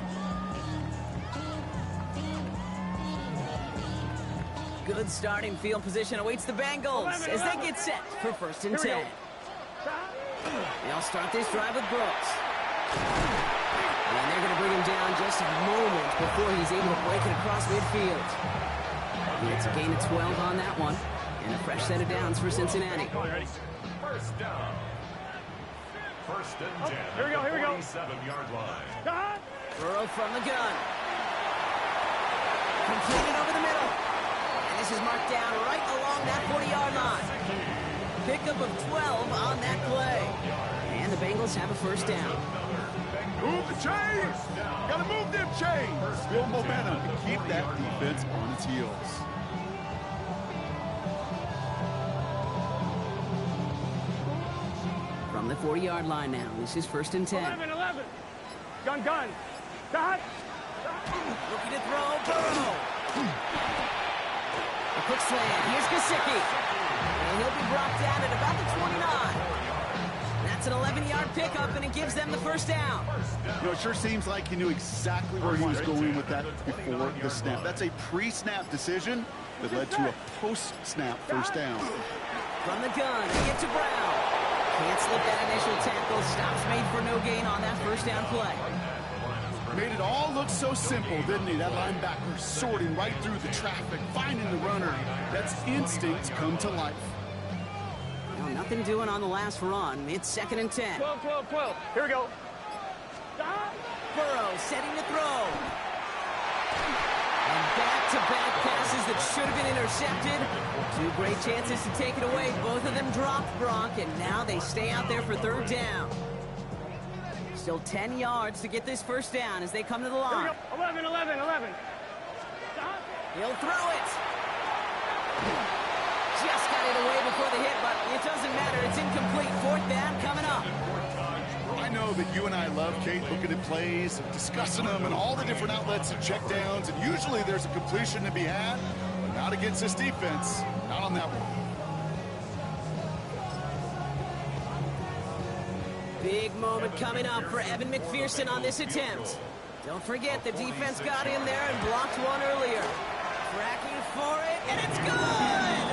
Good starting field position awaits the Bengals as they get set for 1st and 10. They'll start this drive with Brooks. And they're going to bring him down just a moment before he's able to break it across midfield. It's a gain of 12 on that one. And a fresh set of downs for Cincinnati. 1st down. 1st and 10. Here we go, here we go. 47-yard line. Burrow from the gun. Completed over the middle. And this is marked down right along that 40-yard line. Pickup of 12 on that play. And the Bengals have a 1st down. Move the chains! Gotta move them chains! Build momentum and keep that defense on its heels. From the 40-yard line now. This is 1st and 10. 11. Gun. Dot. Looking to throw. Burrow. A quick slant. Here's Gesicki. And he'll be brought down at about the 29. That's an 11-yard pickup, and it gives them the first down. You know, it sure seems like he knew exactly where he was going with that before the snap. That's a pre-snap decision that led to a post-snap first down. From the gun, he gets to Brown. Can't slip that initial tackle. Stops made for no gain on that first down play. Made it all look so simple, didn't he? That linebacker sorting right through the traffic, finding the runner. That's instinct come to life. Well, nothing doing on the last run. It's 2nd and 10. 12, 12, 12. Here we go. Burrow setting to throw. And back-to-back passes that should have been intercepted. 2 great chances to take it away. Both of them dropped, Brock, and now they stay out there for 3rd down. Still 10 yards to get this first down as they come to the line. 11, 11, 11. He'll throw it. Just got it away before the hit, but it doesn't matter. It's incomplete. 4th down coming up. I know that you and I love, Kate, looking at plays, discussing them, and all the different outlets and check downs, and usually there's a completion to be had, but not against this defense. Not on that one. Big moment coming up for Evan McPherson on this attempt. Don't forget, the defense got in there and blocked one earlier. Tracking for it, and it's good!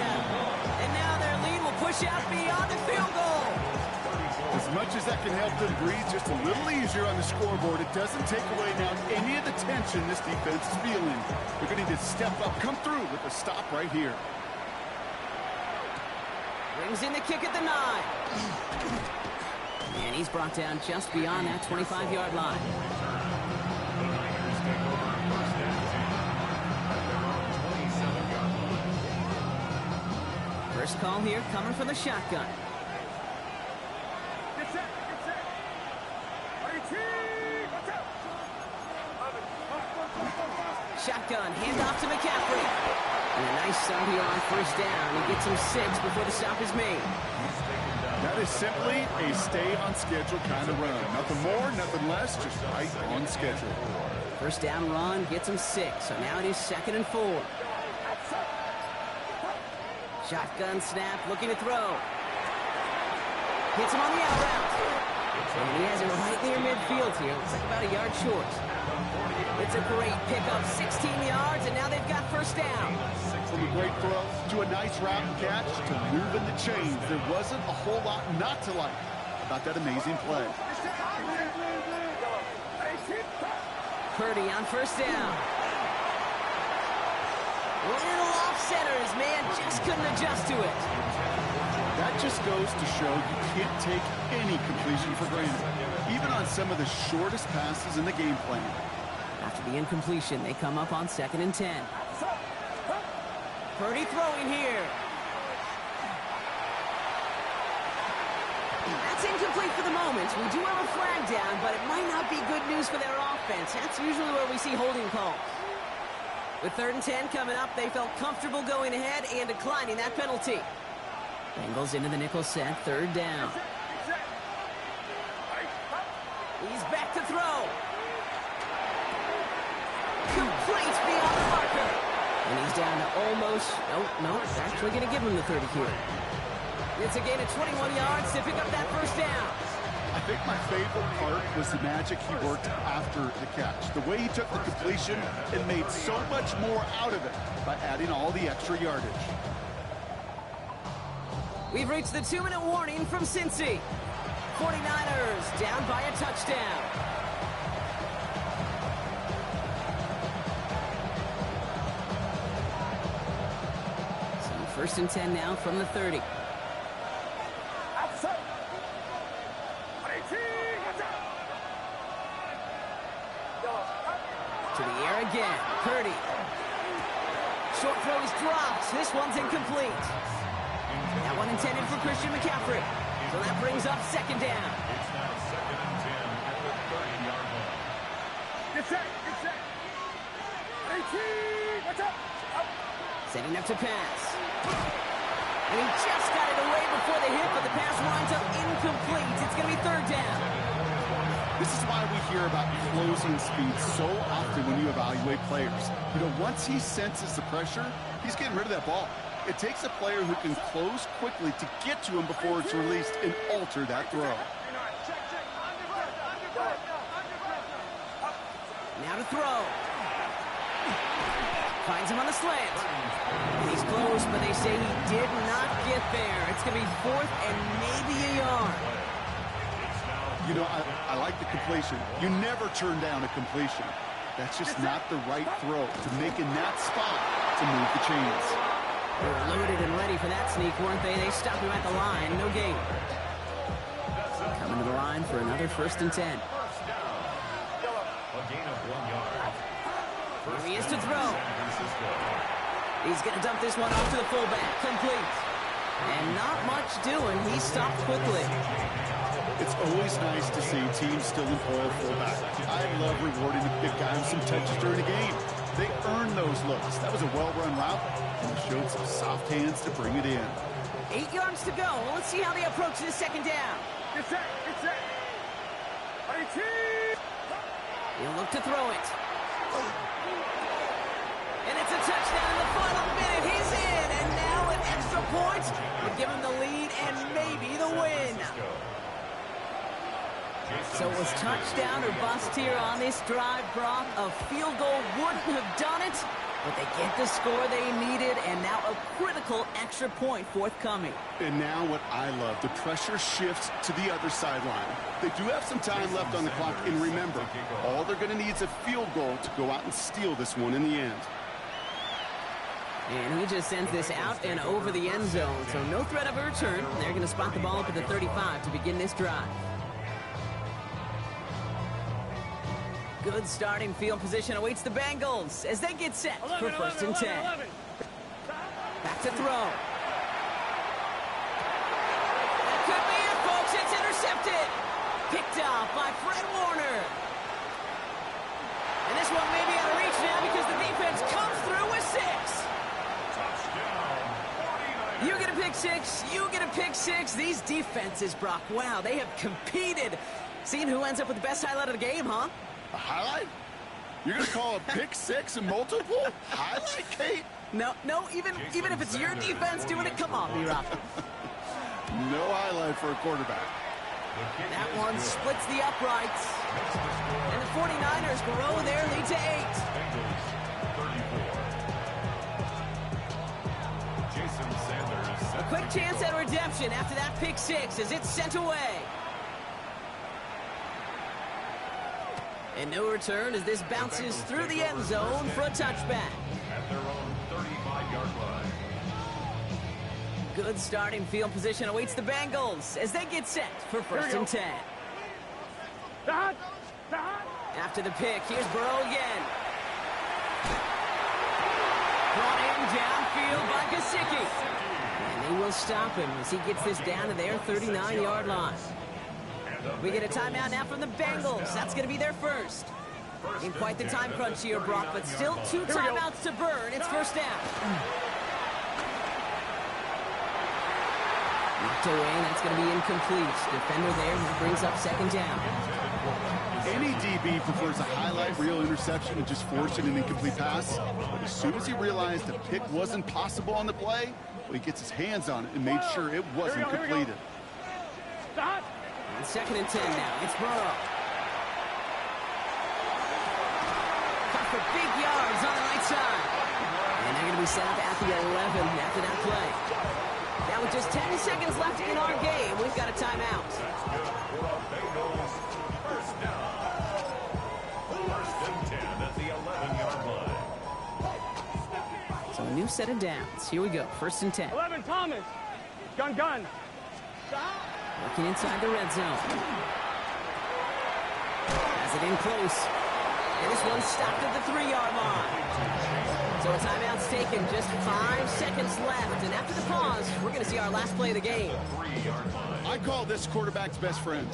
And now their lead will push out beyond the field goal. As much as that can help them breathe just a little easier on the scoreboard, it doesn't take away now any of the tension this defense is feeling. They're going to need to step up, come through with a stop right here. Brings in the kick at the 9. And he's brought down just beyond that 25-yard line. First call here coming from the shotgun. Get set, get set. Shotgun, handoff to McCaffrey. And a nice start here on first down. He gets him 6 before the stop is made. That is simply a stay-on-schedule kind of run. Nothing more, nothing less, just right on schedule. First down run gets him 6, so now it is 2nd and 4. Shotgun snap, looking to throw. Hits him on the out route. And he has it right near midfield here. Looks like about a yard short. It's a great pickup, 16 yards, and now they've got first down. From a great throw to a nice route and catch to moving the chains. There wasn't a whole lot not to like about that amazing play. Purdy on first down. Little off center. His man just couldn't adjust to it. That just goes to show you can't take any completion for granted, even on some of the shortest passes in the game plan. After the incompletion, they come up on 2nd and 10. Purdy throwing here. That's incomplete for the moment. We do have a flag down, but it might not be good news for their offense. That's usually where we see holding calls. With 3rd and 10 coming up, they felt comfortable going ahead and declining that penalty. Bengals into the nickel set, 3rd down. He's back to throw. Complete beyond the marker. And he's down to almost, no, it's actually going to give him the 30 here. It's a gain of 21 yards to pick up that first down. I think my favorite part was the magic he worked after the catch. The way he took the completion and made so much more out of it by adding all the extra yardage. We've reached the 2-minute warning from Cincy. 49ers down by a touchdown. So 1st and 10 now from the 30. To the air again. Purdy. Short throw is dropped. This one's incomplete. That one intended for Christian McCaffrey. So that brings up 2nd down. It's now 2nd and 10 at the 30-yard line. Get set, get set. 18, watch out. Setting up to pass. And he just got it away before the hit, but the pass winds up incomplete. It's going to be 3rd down. This is why we hear about closing speed so often when you evaluate players. You know, once he senses the pressure, he's getting rid of that ball. It takes a player who can close quickly to get to him before it's released and alter that throw. Now to throw. Finds him on the slant. He's close, but they say he did not get there. It's going to be 4th and maybe a yard. You know, I like the completion. You never turn down a completion. That's just not the right throw to make in that spot to move the chains. They were loaded and ready for that sneak, weren't they? They stopped him at the line. No gain. Coming to the line for another 1st and 10. Here he is to throw. He's going to dump this one off to the fullback. Complete. And not much doing. He stopped quickly. It's always nice to see teams still employ a fullback. I love rewarding the big guy with some touches during a game. They earn those looks. That was a well-run route, and he showed some soft hands to bring it in. 8 yards to go. Let's see how they approach this 2nd down. Get set. Get set. He'll look to throw it. And it's a touchdown in the final minute. He's in, and now an extra point would give him the lead and maybe the win. So it was touchdown or bust here on this drive, Brock. A field goal wouldn't have done it, but they get the score they needed, and now a critical extra point forthcoming. And now what I love, the pressure shifts to the other sideline. They do have some time left on the clock, and remember, all they're going to need is a field goal to go out and steal this one in the end. And he just sends this out and over the end zone, so no threat of a return. They're going to spot the ball up at the 35 to begin this drive. Good starting field position awaits the Bengals as they get set for 1st and 10. Back to throw. That could be it, folks. It's intercepted. Picked off by Fred Warner. And this one may be out of reach now because the defense comes through with 6. You get a pick 6. You get a pick 6. These defenses, Brock, wow, they have competed. Seeing who ends up with the best highlight of the game, huh? A highlight? You're going to call a pick 6 and multiple? Highlight, Kate? No, even if it's your defense doing it, come on, B-Rock. No highlight for a quarterback. That one splits the uprights. And the 49ers grow their lead to 8. A quick chance at redemption after that pick 6 as it's sent away. And no return as this bounces through the end zone for a touchback. At their own 35-yard line. Good starting field position awaits the Bengals as they get set for 1st and 10. After the pick, here's Burrow again. Brought in downfield by Gesicki. And they will stop him as he gets this down to their 39-yard line. We get a timeout now from the Bengals. That's going to be their first. In quite the time crunch here, Brock, but still 2 timeouts to burn. It's 1st down. Knocked away, that's going to be incomplete. Defender there who brings up 2nd down. Any DB prefers a highlight reel interception and just forcing an incomplete pass. But as soon as he realized the pick wasn't possible on the play, well, he gets his hands on it and made sure it wasn't completed. Stop. 2nd and 10 now. It's Burrow. Got for big yards on the right side. And they're going to be set up at the 11 after that play. Now with just 10 seconds left in our game, we've got a timeout. First down. 1st and 10 at the 11-yard line. So a new set of downs. Here we go. 1st and 10. 11, Thomas. Gun. Working inside the red zone. Has it in close. And this one stopped at the 3-yard line. So a timeout's taken. Just 5 seconds left. And after the pause, we're going to see our last play of the game. I call this quarterback's best friend.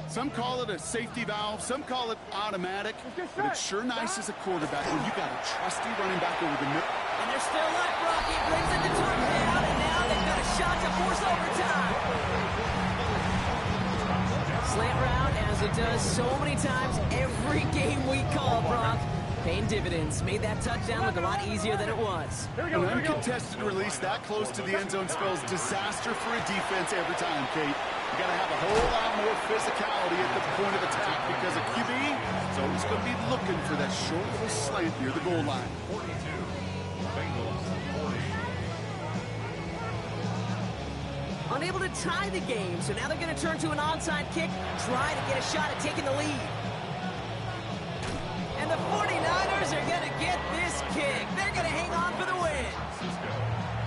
Some call it a safety valve. Some call it automatic. But it's sure nice as a quarterback when you got a trusty running back over the middle. And they're still up, Rocky. Brings it to touchdown. And now they've got a shot to force overtime. Slant route as it does so many times every game we call, Brock. Paying dividends. Made that touchdown look a lot easier than it was. An uncontested release that close to the end zone spells disaster for a defense every time, Kate. You got to have a whole lot more physicality at the point of attack because a QB is always going to be looking for that short little slant near the goal line. 42. Bengals 40. Unable to tie the game, so now they're going to turn to an onside kick, try to get a shot at taking the lead. And the 49ers are going to get this kick. They're going to hang on for the win.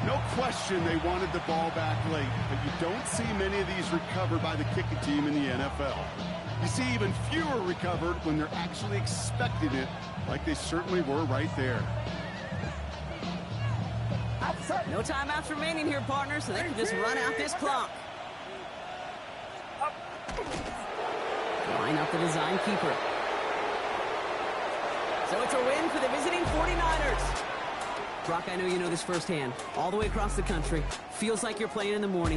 No question they wanted the ball back late, but you don't see many of these recovered by the kicking team in the NFL. You see even fewer recovered when they're actually expecting it, like they certainly were right there. No timeouts remaining here, partner, so they can just run out this clock. Line up the design keeper. So it's a win for the visiting 49ers. Brock, I know you know this firsthand. All the way across the country. Feels like you're playing in the morning.